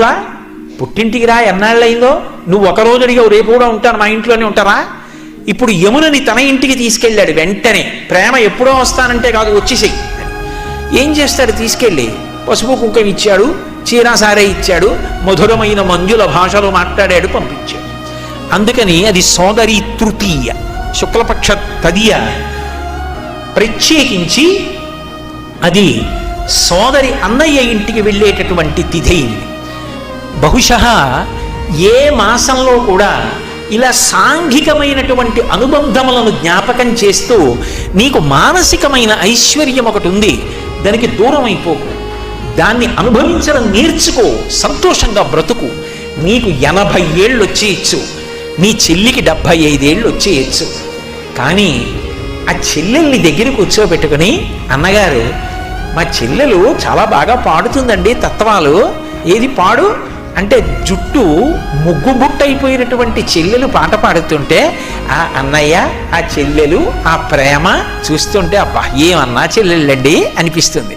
రా పుట్టింటికి రా, ఎన్నాళ్ళయిందో, నువ్వు ఒకరోజు అడిగావు రేపు కూడా ఉంటాను మా ఇంట్లోనే ఉంటారా? ఇప్పుడు యమునని తన ఇంటికి తీసుకెళ్ళాడు. వెంటనే ప్రేమ ఎప్పుడో వస్తానంటే కాదు, వచ్చేసేయి. ఏం చేస్తాడు? తీసుకెళ్ళి పసుపు కుంకుమ ఇచ్చాడు, చీరా సారే ఇచ్చాడు, మధురమైన మంజుల భాషలో మాట్లాడాడు, పంపించాడు. అందుకని అది సోదరి తృతీయ, శుక్లపక్ష తదియ. ప్రత్యేకించి అది సోదరి అన్నయ్య ఇంటికి వెళ్ళేటటువంటి తిథి. బహుశः ఏ మాసంలో కూడా ఇలా సాంఘికమైనటువంటి అనుబంధములను జ్ఞాపకం చేస్తూ నీకు మానసికమైన ఐశ్వర్యం ఒకటి ఉంది, దానికి దూరం అయిపోకు, దాన్ని అనుభవించడం నేర్చుకో, సంతోషంగా బ్రతుకు. నీకు 80 ఏళ్ళు వచ్చేయచ్చు, నీ చెల్లికి 75 ఏళ్ళు వచ్చేయచ్చు. కానీ ఆ చెల్లెల్ని దగ్గర కూర్చోబెట్టుకుని, అన్నగారు మా చెల్లెలు చాలా బాగా పాడుతుందండి తత్వాలు, ఏది పాడు అంటే జుట్టు ముగ్గు బుట్టయిపోయినటువంటి చెల్లెలు పాట పాడుతుంటే ఆ అన్నయ్య, ఆ చెల్లెలు, ఆ ప్రేమ చూస్తుంటే అబ్బా ఏమన్నా చెల్లెళ్ళండి అనిపిస్తుంది.